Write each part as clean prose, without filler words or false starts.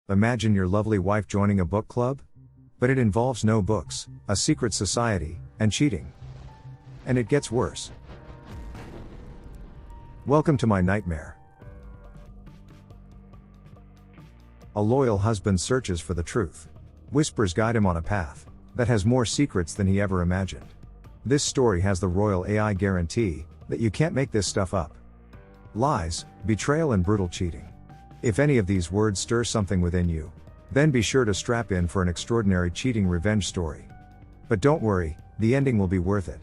Imagine your lovely wife joining a book club? But it involves no books, a secret society, and cheating. And it gets worse. Welcome to my nightmare. A loyal husband searches for the truth. Whispers guide him on a path that has more secrets than he ever imagined. This story has the royal AI guarantee that you can't make this stuff up. Lies, betrayal, and brutal cheating. If any of these words stir something within you, then be sure to strap in for an extraordinary cheating revenge story. But don't worry, the ending will be worth it.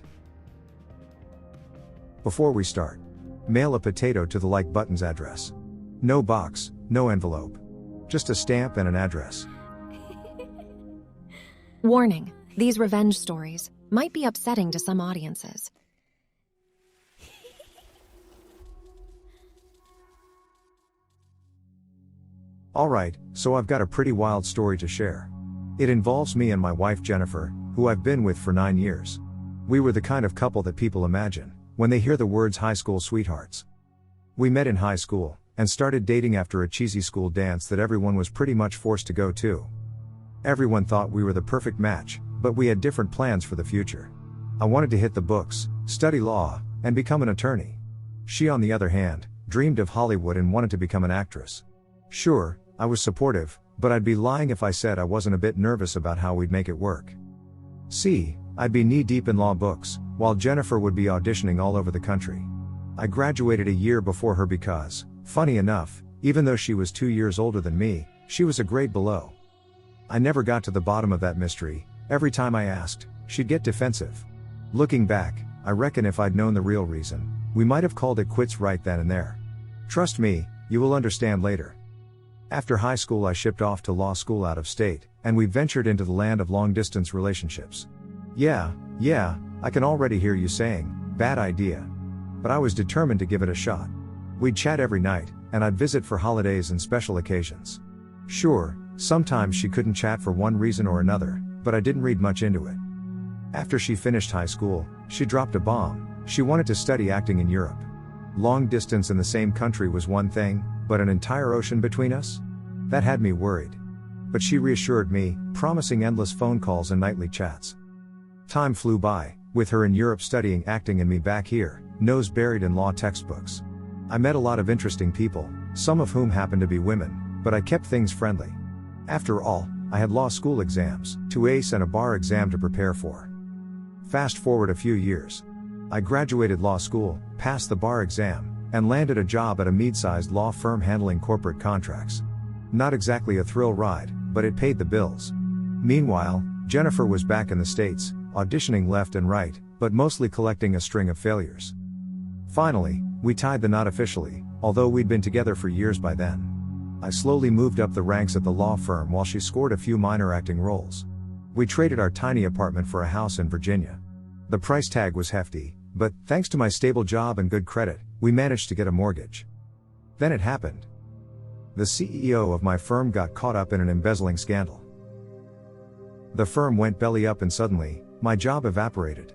Before we start, mail a potato to the like button's address. No box, no envelope. Just a stamp and an address. Warning, these revenge stories might be upsetting to some audiences. Alright, so I've got a pretty wild story to share. It involves me and my wife Jennifer, who I've been with for 9 years. We were the kind of couple that people imagine when they hear the words high school sweethearts. We met in high school, and started dating after a cheesy school dance that everyone was pretty much forced to go to. Everyone thought we were the perfect match, but we had different plans for the future. I wanted to hit the books, study law, and become an attorney. She, on the other hand, dreamed of Hollywood and wanted to become an actress. Sure, I was supportive, but I'd be lying if I said I wasn't a bit nervous about how we'd make it work. See, I'd be knee-deep in law books, while Jennifer would be auditioning all over the country. I graduated a year before her because, funny enough, even though she was 2 years older than me, she was a grade below. I never got to the bottom of that mystery. Every time I asked, she'd get defensive. Looking back, I reckon if I'd known the real reason, we might have called it quits right then and there. Trust me, you will understand later. After high school I shipped off to law school out of state, and we ventured into the land of long-distance relationships. Yeah, I can already hear you saying, bad idea. But I was determined to give it a shot. We'd chat every night, and I'd visit for holidays and special occasions. Sure, sometimes she couldn't chat for one reason or another, but I didn't read much into it. After she finished high school, she dropped a bomb. She wanted to study acting in Europe. Long distance in the same country was one thing, but an entire ocean between us? That had me worried. But she reassured me, promising endless phone calls and nightly chats. Time flew by, with her in Europe studying acting and me back here, nose buried in law textbooks. I met a lot of interesting people, some of whom happened to be women, but I kept things friendly. After all, I had law school exams to ace and a bar exam to prepare for. Fast forward a few years. I graduated law school, passed the bar exam, and landed a job at a mid-sized law firm handling corporate contracts. Not exactly a thrill ride, but it paid the bills. Meanwhile, Jennifer was back in the States, auditioning left and right, but mostly collecting a string of failures. Finally, we tied the knot officially, although we'd been together for years by then. I slowly moved up the ranks at the law firm while she scored a few minor acting roles. We traded our tiny apartment for a house in Virginia. The price tag was hefty, but thanks to my stable job and good credit, we managed to get a mortgage. Then it happened. The CEO of my firm got caught up in an embezzling scandal. The firm went belly up and suddenly, my job evaporated.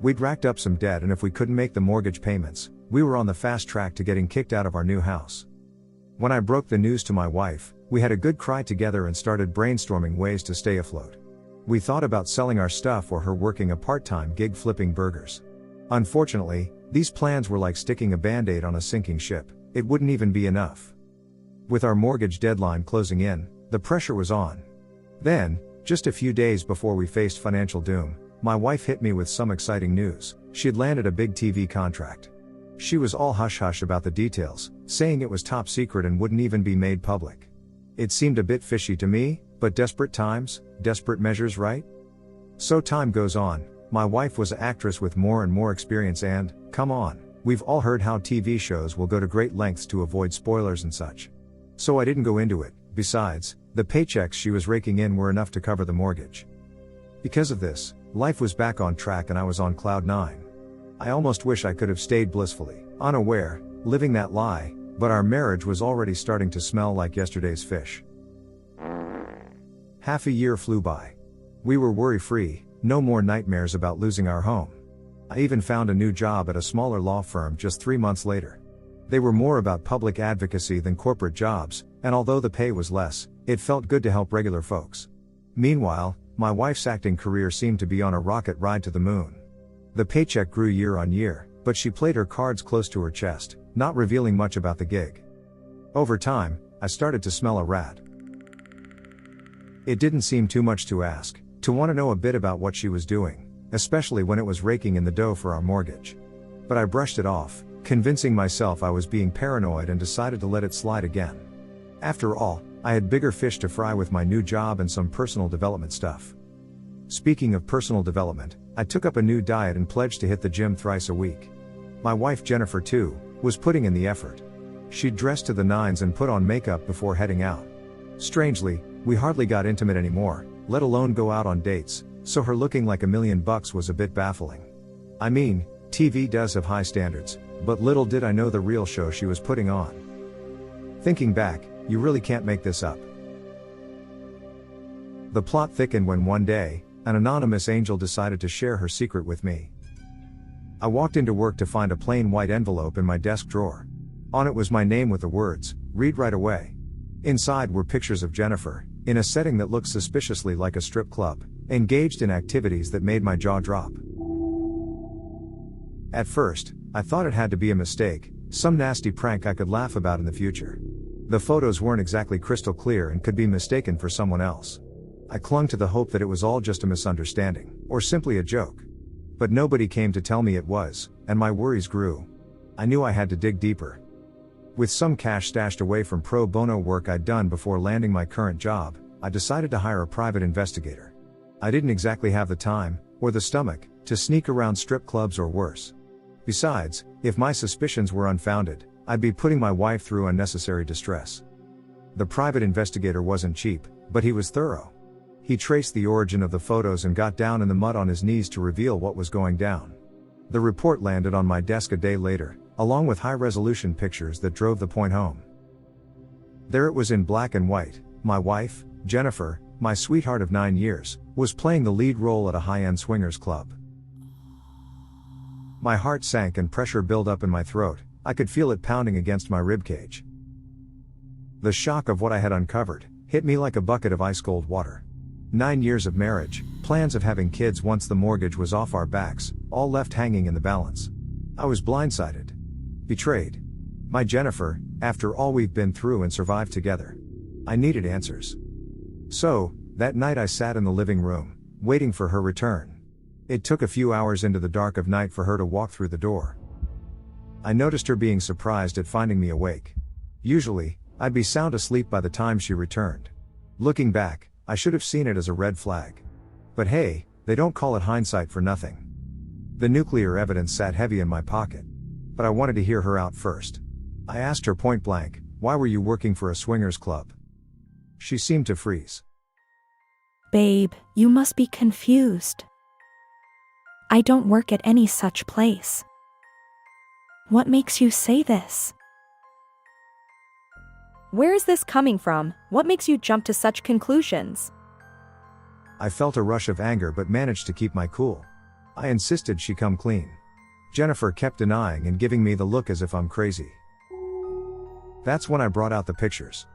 We'd racked up some debt, and if we couldn't make the mortgage payments, we were on the fast track to getting kicked out of our new house. When I broke the news to my wife, we had a good cry together and started brainstorming ways to stay afloat. We thought about selling our stuff or her working a part-time gig flipping burgers. Unfortunately, these plans were like sticking a band-aid on a sinking ship. It wouldn't even be enough. With our mortgage deadline closing in, the pressure was on. Then, just a few days before we faced financial doom, my wife hit me with some exciting news. She'd landed a big TV contract. She was all hush-hush about the details, saying it was top secret and wouldn't even be made public. It seemed a bit fishy to me, but desperate times, desperate measures, right? So time goes on. My wife was an actress with more and more experience and, come on, we've all heard how TV shows will go to great lengths to avoid spoilers and such. So I didn't go into it. Besides, the paychecks she was raking in were enough to cover the mortgage. Because of this, life was back on track and I was on cloud 9. I almost wish I could have stayed blissfully unaware, living that lie, but our marriage was already starting to smell like yesterday's fish. Half a year flew by. We were worry-free, no more nightmares about losing our home. I even found a new job at a smaller law firm just 3 months later. They were more about public advocacy than corporate jobs, and although the pay was less, It felt good to help regular folks. Meanwhile, my wife's acting career seemed to be on a rocket ride to the moon. The paycheck grew year on year, but she played her cards close to her chest, not revealing much about the gig. Over time, I started to smell a rat. It didn't seem too much to ask, to want to know a bit about what she was doing, especially when it was raking in the dough for our mortgage. But I brushed it off, convincing myself I was being paranoid, and decided to let it slide again. After all, I had bigger fish to fry with my new job and some personal development stuff. Speaking of personal development, I took up a new diet and pledged to hit the gym thrice a week. My wife Jennifer, too, was putting in the effort. She'd dressed to the nines and put on makeup before heading out. Strangely, we hardly got intimate anymore, let alone go out on dates, so her looking like $1,000,000 was a bit baffling. I mean, TV does have high standards, but little did I know the real show she was putting on. Thinking back, you really can't make this up. The plot thickened when one day, an anonymous angel decided to share her secret with me. I walked into work to find a plain white envelope in my desk drawer. On it was my name with the words, "Read right away." Inside were pictures of Jennifer, in a setting that looked suspiciously like a strip club, engaged in activities that made my jaw drop. At first, I thought it had to be a mistake, some nasty prank I could laugh about in the future. The photos weren't exactly crystal clear and could be mistaken for someone else. I clung to the hope that it was all just a misunderstanding, or simply a joke. But nobody came to tell me it was, and my worries grew. I knew I had to dig deeper. With some cash stashed away from pro bono work I'd done before landing my current job, I decided to hire a private investigator. I didn't exactly have the time, or the stomach, to sneak around strip clubs or worse. Besides, if my suspicions were unfounded, I'd be putting my wife through unnecessary distress. The private investigator wasn't cheap, but he was thorough. He traced the origin of the photos and got down in the mud on his knees to reveal what was going down. The report landed on my desk a day later, along with high-resolution pictures that drove the point home. There it was in black and white. My wife, Jennifer, my sweetheart of 9 years, was playing the lead role at a high-end swingers club. My heart sank and pressure built up in my throat. I could feel it pounding against my ribcage. The shock of what I had uncovered hit me like a bucket of ice-cold water. 9 years of marriage, plans of having kids once the mortgage was off our backs, all left hanging in the balance. I was blindsided. Betrayed. My Jennifer, after all we've been through and survived together. I needed answers. So, that night I sat in the living room, waiting for her return. It took a few hours into the dark of night for her to walk through the door. I noticed her being surprised at finding me awake. Usually, I'd be sound asleep by the time she returned. Looking back, I should have seen it as a red flag. But hey, they don't call it hindsight for nothing. The nuclear evidence sat heavy in my pocket. But I wanted to hear her out first. I asked her point blank, "Why were you working for a swingers club?" She seemed to freeze. Babe, you must be confused. I don't work at any such place. What makes you say this? Where is this coming from? What makes you jump to such conclusions? I felt a rush of anger but managed to keep my cool. I insisted she come clean. Jennifer kept denying and giving me the look as if I'm crazy. That's when I brought out the pictures.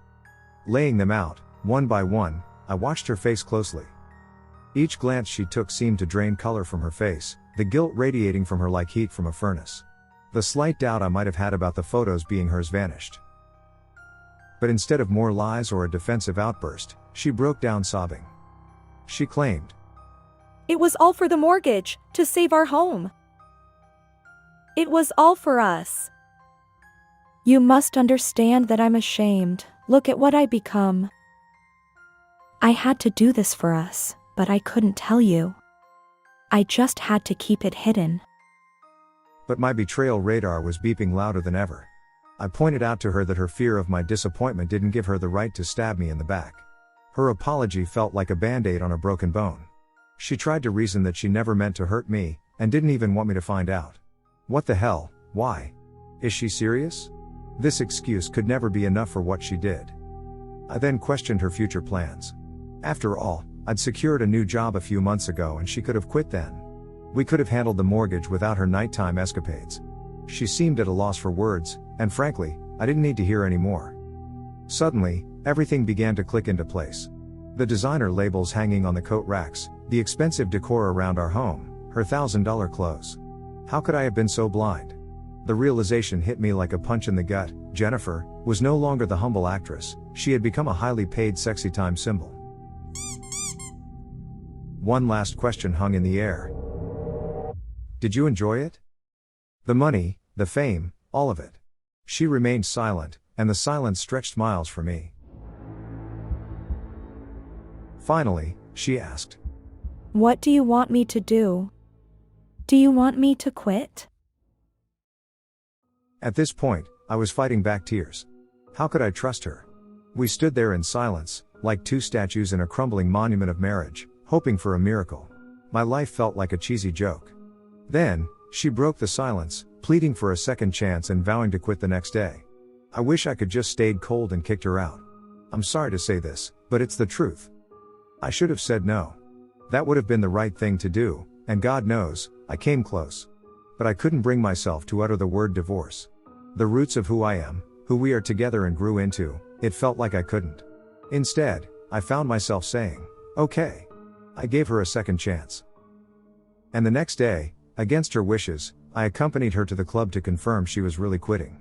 Laying them out, one by one, I watched her face closely. Each glance she took seemed to drain color from her face, the guilt radiating from her like heat from a furnace. The slight doubt I might have had about the photos being hers vanished. But instead of more lies or a defensive outburst, she broke down sobbing. She claimed, It was all for the mortgage, to save our home. It was all for us. You must understand that I'm ashamed. Look at what I become. I had to do this for us, but I couldn't tell you. I just had to keep it hidden. But my betrayal radar was beeping louder than ever. I pointed out to her that her fear of my disappointment didn't give her the right to stab me in the back. Her apology felt like a band-aid on a broken bone. She tried to reason that she never meant to hurt me, and didn't even want me to find out. What the hell? Why? Is she serious? This excuse could never be enough for what she did. I then questioned her future plans. After all, I'd secured a new job a few months ago and she could have quit then. We could have handled the mortgage without her nighttime escapades. She seemed at a loss for words, and frankly, I didn't need to hear any more. Suddenly, Everything began to click into place. The designer labels hanging on the coat racks, the expensive decor around our home, her $1,000 clothes. How could I have been so blind? The realization hit me like a punch in the gut. Jennifer was no longer the humble actress, she had become a highly paid sexy time symbol. One last question hung in the air. Did you enjoy it? The money, the fame, all of it. She remained silent, and the silence stretched miles for me. Finally, she asked, What do you want me to do? Do you want me to quit? At this point, I was fighting back tears. How could I trust her? We stood there in silence, like two statues in a crumbling monument of marriage, hoping for a miracle. My life felt like a cheesy joke. Then, she broke the silence, pleading for a second chance and vowing to quit the next day. I wish I could just stayed cold and kicked her out. I'm sorry to say this, but it's the truth. I should have said no. That would have been the right thing to do, and God knows, I came close. But I couldn't bring myself to utter the word divorce. The roots of who I am, who we are together and grew into, it felt like I couldn't. Instead, I found myself saying, okay. I gave her a second chance. And the next day, against her wishes, I accompanied her to the club to confirm she was really quitting.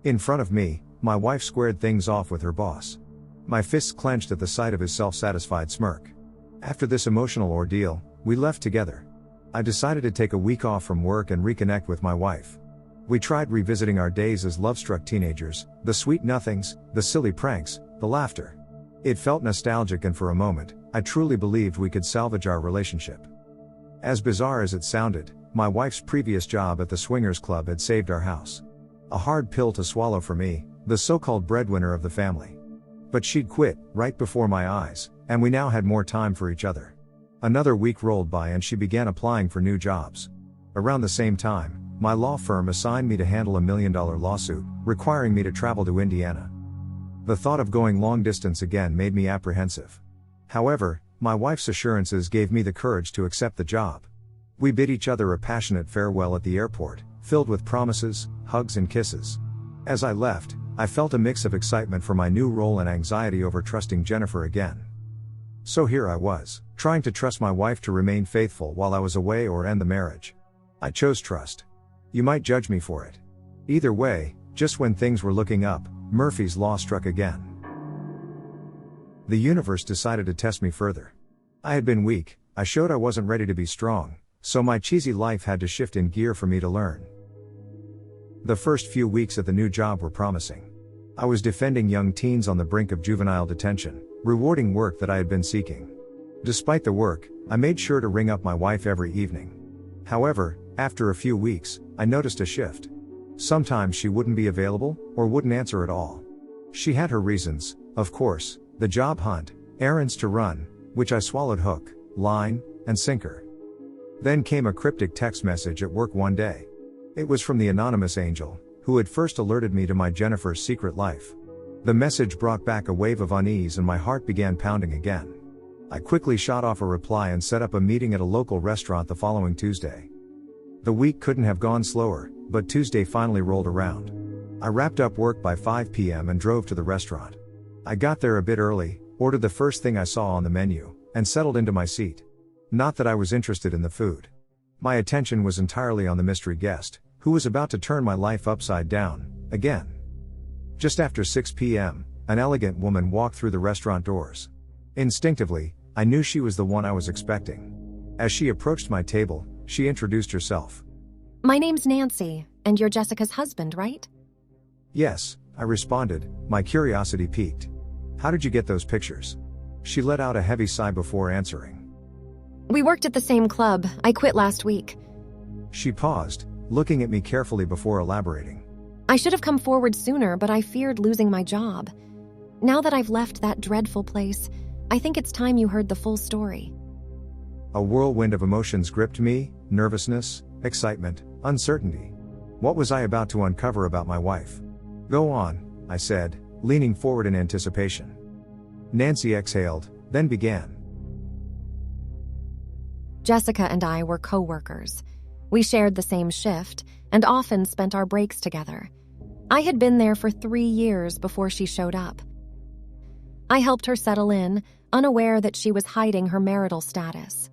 In front of me, my wife squared things off with her boss. My fists clenched at the sight of his self-satisfied smirk. After this emotional ordeal, we left together. I decided to take a week off from work and reconnect with my wife. We tried revisiting our days as love-struck teenagers, the sweet nothings, the silly pranks, the laughter. It felt nostalgic, and for a moment, I truly believed we could salvage our relationship. As bizarre as it sounded, my wife's previous job at the swingers club had saved our house. A hard pill to swallow for me, the so-called breadwinner of the family. But she'd quit, right before my eyes, and we now had more time for each other. Another week rolled by and she began applying for new jobs. Around the same time, my law firm assigned me to handle a $1 million lawsuit, requiring me to travel to Indiana. The thought of going long distance again made me apprehensive. However, my wife's assurances gave me the courage to accept the job. We bid each other a passionate farewell at the airport, filled with promises, hugs and kisses. As I left, I felt a mix of excitement for my new role and anxiety over trusting Jennifer again. So here I was, trying to trust my wife to remain faithful while I was away or end the marriage. I chose trust. You might judge me for it. Either way, just when things were looking up, Murphy's Law struck again. The universe decided to test me further. I had been weak, I showed I wasn't ready to be strong, so my cheesy life had to shift in gear for me to learn. The first few weeks at the new job were promising. I was defending young teens on the brink of juvenile detention, rewarding work that I had been seeking. Despite the work, I made sure to ring up my wife every evening. However, after a few weeks, I noticed a shift. Sometimes she wouldn't be available, or wouldn't answer at all. She had her reasons, of course, the job hunt, errands to run, which I swallowed hook, line, and sinker. Then came a cryptic text message at work one day. It was from the anonymous angel, who had first alerted me to my Jennifer's secret life. The message brought back a wave of unease and my heart began pounding again. I quickly shot off a reply and set up a meeting at a local restaurant the following Tuesday. The week couldn't have gone slower, but Tuesday finally rolled around. I wrapped up work by 5 p.m. and drove to the restaurant. I got there a bit early, ordered the first thing I saw on the menu, and settled into my seat. Not that I was interested in the food. My attention was entirely on the mystery guest, who was about to turn my life upside down, again. Just after 6 p.m., an elegant woman walked through the restaurant doors. Instinctively, I knew she was the one I was expecting. As she approached my table, she introduced herself. My name's Nancy, and you're Jessica's husband, right? Yes, I responded, my curiosity piqued. How did you get those pictures? She let out a heavy sigh before answering. We worked at the same club. I quit last week. She paused, looking at me carefully before elaborating. I should have come forward sooner, but I feared losing my job. Now that I've left that dreadful place, I think it's time you heard the full story. A whirlwind of emotions gripped me, nervousness, excitement, uncertainty. What was I about to uncover about my wife? Go on, I said, leaning forward in anticipation. Nancy exhaled, then began. Jessica and I were co-workers. We shared the same shift, and often spent our breaks together. I had been there for 3 years before she showed up. I helped her settle in, unaware that she was hiding her marital status.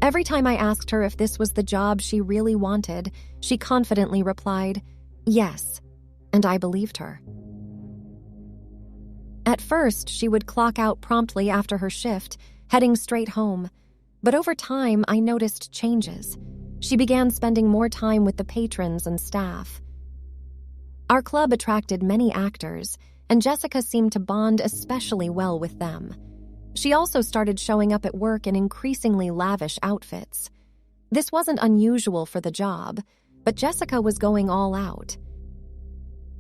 Every time I asked her if this was the job she really wanted, she confidently replied, "Yes," and I believed her. At first, she would clock out promptly after her shift, heading straight home. But over time, I noticed changes. She began spending more time with the patrons and staff. Our club attracted many actors, and Jessica seemed to bond especially well with them. She also started showing up at work in increasingly lavish outfits. This wasn't unusual for the job, but Jessica was going all out.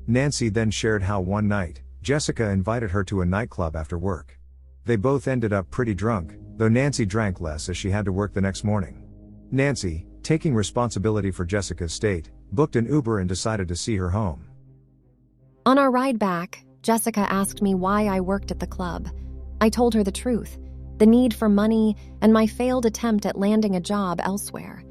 Nancy then shared how one night, Jessica invited her to a nightclub after work. They both ended up pretty drunk, though Nancy drank less as she had to work the next morning. Nancy, taking responsibility for Jessica's state, booked an Uber and decided to see her home. On our ride back, Jessica asked me why I worked at the club. I told her the truth, the need for money, and my failed attempt at landing a job elsewhere.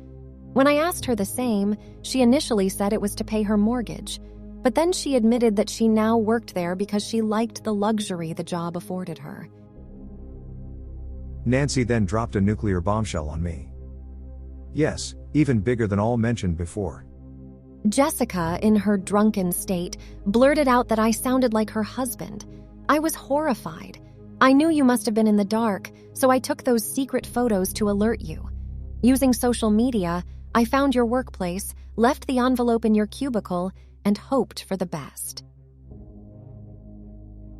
When I asked her the same, she initially said it was to pay her mortgage, but then she admitted that she now worked there because she liked the luxury the job afforded her. Nancy then dropped a nuclear bombshell on me. Yes, even bigger than all mentioned before. Jessica, in her drunken state, blurted out that I sounded like her husband. I was horrified. I knew you must have been in the dark, so I took those secret photos to alert you. Using social media, I found your workplace, left the envelope in your cubicle, and hoped for the best.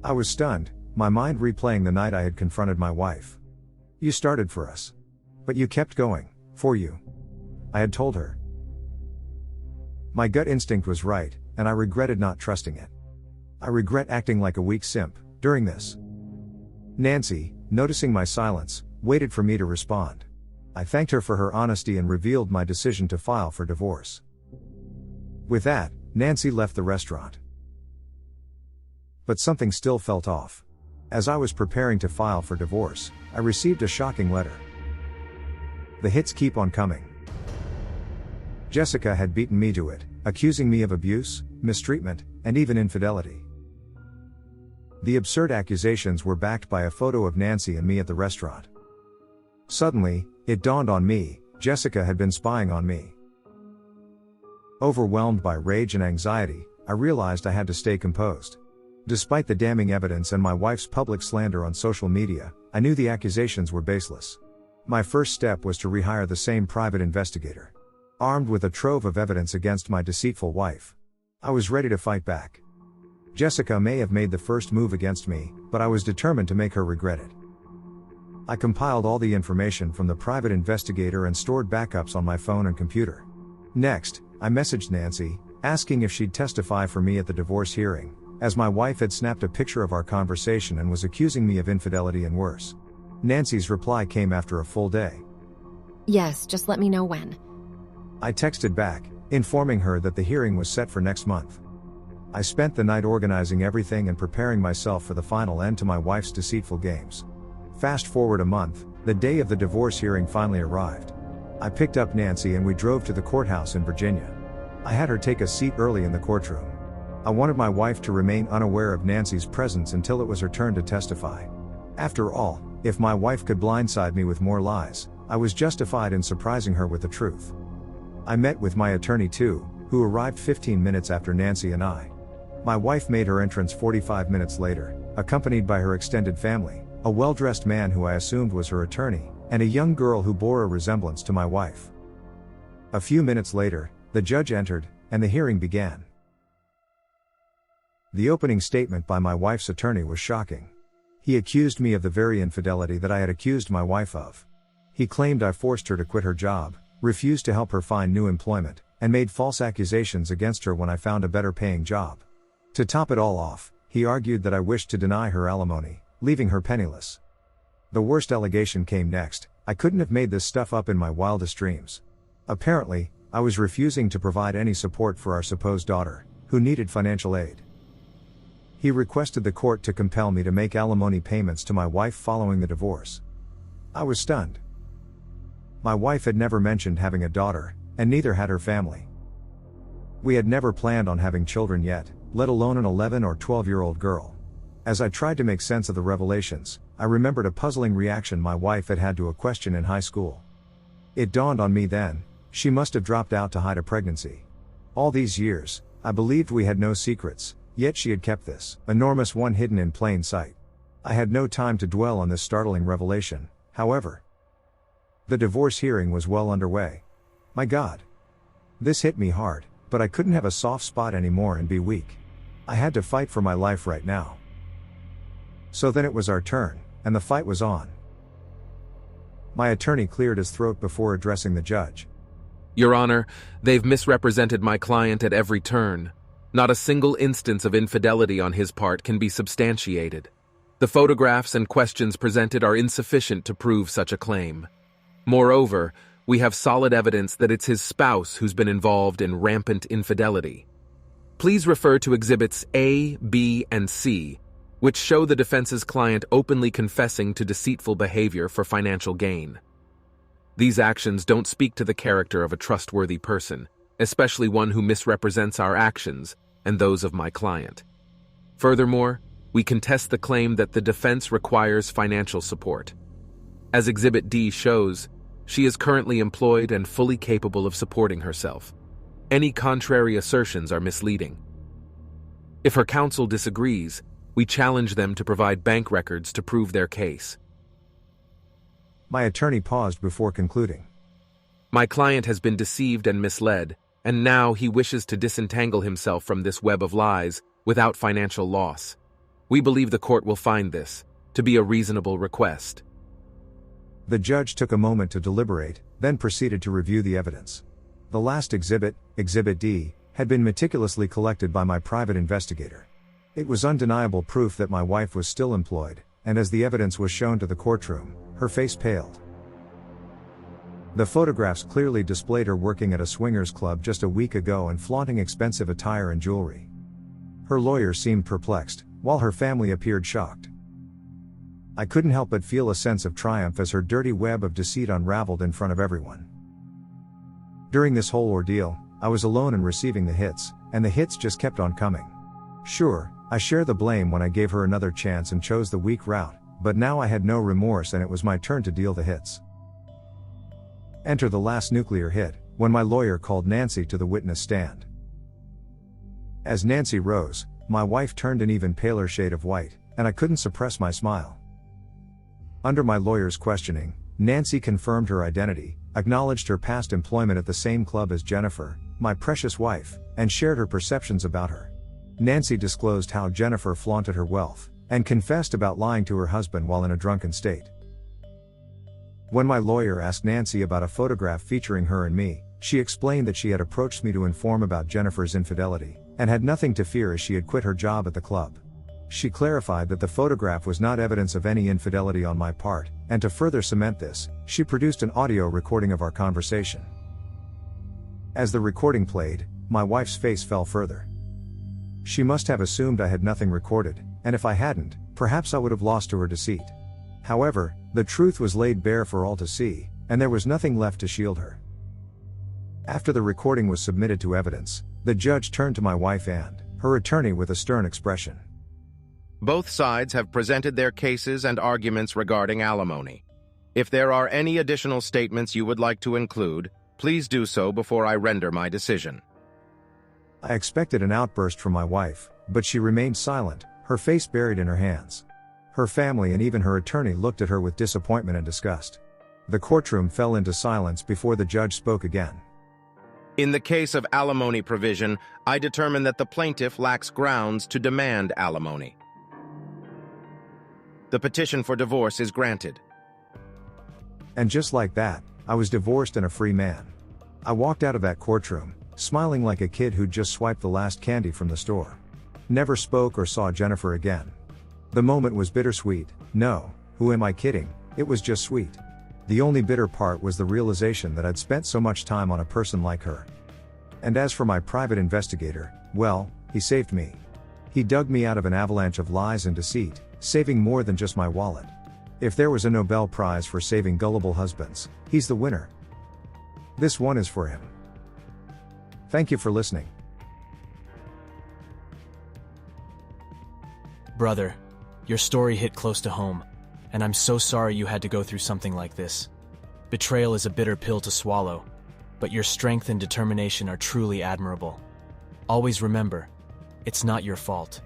I was stunned, my mind replaying the night I had confronted my wife. You started for us. But you kept going, for you. I had told her. My gut instinct was right, and I regretted not trusting it. I regret acting like a weak simp during this. Nancy, noticing my silence, waited for me to respond. I thanked her for her honesty and revealed my decision to file for divorce. With that, Nancy left the restaurant. But something still felt off. As I was preparing to file for divorce, I received a shocking letter. The hits keep on coming. Jessica had beaten me to it, accusing me of abuse, mistreatment, and even infidelity. The absurd accusations were backed by a photo of Nancy and me at the restaurant. Suddenly, it dawned on me, Jessica had been spying on me. Overwhelmed by rage and anxiety, I realized I had to stay composed. Despite the damning evidence and my wife's public slander on social media, I knew the accusations were baseless. My first step was to rehire the same private investigator. Armed with a trove of evidence against my deceitful wife, I was ready to fight back. Jessica may have made the first move against me, but I was determined to make her regret it. I compiled all the information from the private investigator and stored backups on my phone and computer. Next, I messaged Nancy, asking if she'd testify for me at the divorce hearing, as my wife had snapped a picture of our conversation and was accusing me of infidelity and worse. Nancy's reply came after a full day. Yes, just let me know when. I texted back, informing her that the hearing was set for next month. I spent the night organizing everything and preparing myself for the final end to my wife's deceitful games. Fast forward a month, the day of the divorce hearing finally arrived. I picked up Nancy and we drove to the courthouse in Virginia. I had her take a seat early in the courtroom. I wanted my wife to remain unaware of Nancy's presence until it was her turn to testify. After all, if my wife could blindside me with more lies, I was justified in surprising her with the truth. I met with my attorney too, who arrived 15 minutes after Nancy and I. My wife made her entrance 45 minutes later, accompanied by her extended family, a well-dressed man who I assumed was her attorney, and a young girl who bore a resemblance to my wife. A few minutes later, the judge entered, and the hearing began. The opening statement by my wife's attorney was shocking. He accused me of the very infidelity that I had accused my wife of. He claimed I forced her to quit her job, refused to help her find new employment, and made false accusations against her when I found a better paying job. To top it all off, he argued that I wished to deny her alimony, leaving her penniless. The worst allegation came next. I couldn't have made this stuff up in my wildest dreams. Apparently, I was refusing to provide any support for our supposed daughter, who needed financial aid. He requested the court to compel me to make alimony payments to my wife following the divorce. I was stunned. My wife had never mentioned having a daughter, and neither had her family. We had never planned on having children yet, let alone an 11 or 12-year-old girl. As I tried to make sense of the revelations, I remembered a puzzling reaction my wife had had to a question in high school. It dawned on me then, she must have dropped out to hide a pregnancy. All these years, I believed we had no secrets, yet she had kept this enormous one hidden in plain sight. I had no time to dwell on this startling revelation, however. The divorce hearing was well underway. My God. This hit me hard, but I couldn't have a soft spot anymore and be weak. I had to fight for my life right now. So then it was our turn, and the fight was on. My attorney cleared his throat before addressing the judge. Your Honor, they've misrepresented my client at every turn. Not a single instance of infidelity on his part can be substantiated. The photographs and questions presented are insufficient to prove such a claim. Moreover, we have solid evidence that it's his spouse who's been involved in rampant infidelity. Please refer to Exhibits A, B, and C, which show the defense's client openly confessing to deceitful behavior for financial gain. These actions don't speak to the character of a trustworthy person, especially one who misrepresents our actions and those of my client. Furthermore, we contest the claim that the defense requires financial support. As Exhibit D shows, she is currently employed and fully capable of supporting herself. Any contrary assertions are misleading. If her counsel disagrees, we challenge them to provide bank records to prove their case. My attorney paused before concluding. My client has been deceived and misled, and now he wishes to disentangle himself from this web of lies without financial loss. We believe the court will find this to be a reasonable request. The judge took a moment to deliberate, then proceeded to review the evidence. The last exhibit, Exhibit D, had been meticulously collected by my private investigator. It was undeniable proof that my wife was still employed, and as the evidence was shown to the courtroom, her face paled. The photographs clearly displayed her working at a swingers club just a week ago and flaunting expensive attire and jewelry. Her lawyer seemed perplexed, while her family appeared shocked. I couldn't help but feel a sense of triumph as her dirty web of deceit unraveled in front of everyone. During this whole ordeal, I was alone and receiving the hits, and the hits just kept on coming. Sure, I share the blame when I gave her another chance and chose the weak route, but now I had no remorse and it was my turn to deal the hits. Enter the last nuclear hit, when my lawyer called Nancy to the witness stand. As Nancy rose, my wife turned an even paler shade of white, and I couldn't suppress my smile. Under my lawyer's questioning, Nancy confirmed her identity, acknowledged her past employment at the same club as Jennifer, my precious wife, and shared her perceptions about her. Nancy disclosed how Jennifer flaunted her wealth, and confessed about lying to her husband while in a drunken state. When my lawyer asked Nancy about a photograph featuring her and me, she explained that she had approached me to inform about Jennifer's infidelity, and had nothing to fear as she had quit her job at the club. She clarified that the photograph was not evidence of any infidelity on my part, and to further cement this, she produced an audio recording of our conversation. As the recording played, my wife's face fell further. She must have assumed I had nothing recorded, and if I hadn't, perhaps I would have lost to her deceit. However, the truth was laid bare for all to see, and there was nothing left to shield her. After the recording was submitted to evidence, the judge turned to my wife and her attorney with a stern expression. Both sides have presented their cases and arguments regarding alimony. If there are any additional statements you would like to include, please do so before I render my decision. I expected an outburst from my wife, but she remained silent, her face buried in her hands. Her family and even her attorney looked at her with disappointment and disgust. The courtroom fell into silence before the judge spoke again. In the case of alimony provision, I determine that the plaintiff lacks grounds to demand alimony. The petition for divorce is granted. And just like that, I was divorced and a free man. I walked out of that courtroom, smiling like a kid who'd just swiped the last candy from the store. Never spoke or saw Jennifer again. The moment was bittersweet. No, who am I kidding? It was just sweet. The only bitter part was the realization that I'd spent so much time on a person like her. And as for my private investigator, well, he saved me. He dug me out of an avalanche of lies and deceit, saving more than just my wallet. If there was a Nobel Prize for saving gullible husbands, he's the winner. This one is for him. Thank you for listening. Brother, Your story hit close to home, and I'm so sorry you had to go through something like this. Betrayal is a bitter pill to swallow, but your strength and determination are truly admirable. Always remember, it's not your fault.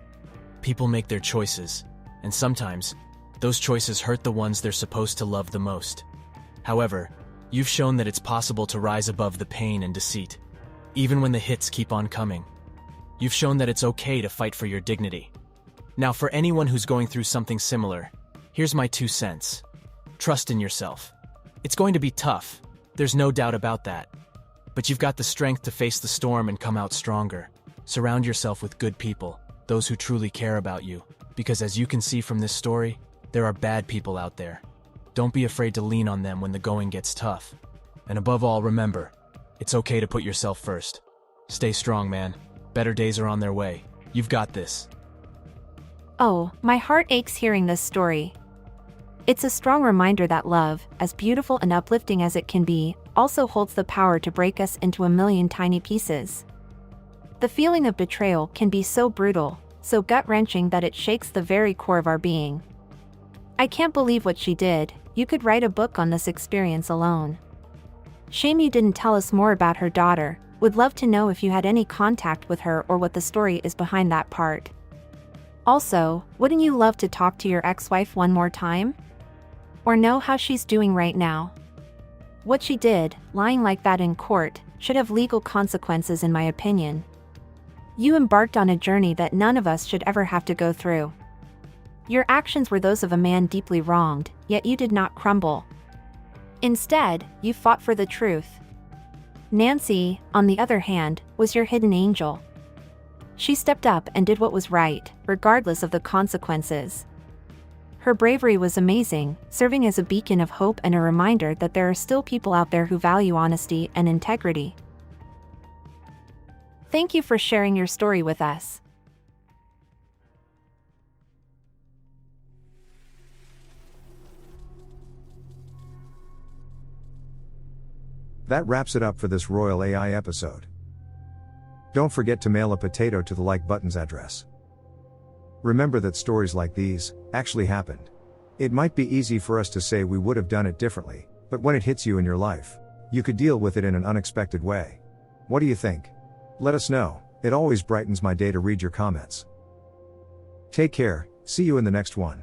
People make their choices, and sometimes, those choices hurt the ones they're supposed to love the most. However, you've shown that it's possible to rise above the pain and deceit, even when the hits keep on coming. You've shown that it's okay to fight for your dignity. Now, for anyone who's going through something similar, here's my 2 cents. Trust in yourself. It's going to be tough, there's no doubt about that. But you've got the strength to face the storm and come out stronger. Surround yourself with good people, those who truly care about you, because as you can see from this story, there are bad people out there. Don't be afraid to lean on them when the going gets tough. And above all, remember, it's okay to put yourself first. Stay strong, man. Better days are on their way. You've got this. Oh, my heart aches hearing this story. It's a strong reminder that love, as beautiful and uplifting as it can be, also holds the power to break us into a million tiny pieces. The feeling of betrayal can be so brutal, so gut-wrenching that it shakes the very core of our being. I can't believe what she did. You could write a book on this experience alone. Shame you didn't tell us more about her daughter. Would love to know if you had any contact with her or what the story is behind that part. Also, wouldn't you love to talk to your ex-wife one more time? Or know how she's doing right now? What she did, lying like that in court, should have legal consequences in my opinion. You embarked on a journey that none of us should ever have to go through. Your actions were those of a man deeply wronged, yet you did not crumble. Instead, you fought for the truth. Nancy, on the other hand, was your hidden angel. She stepped up and did what was right, regardless of the consequences. Her bravery was amazing, serving as a beacon of hope and a reminder that there are still people out there who value honesty and integrity. Thank you for sharing your story with us. That wraps it up for this Royal AI episode. Don't forget to mail a potato to the like button's address. Remember that stories like these actually happened. It might be easy for us to say we would have done it differently, but when it hits you in your life, you could deal with it in an unexpected way. What do you think? Let us know. It always brightens my day to read your comments. Take care, see you in the next one.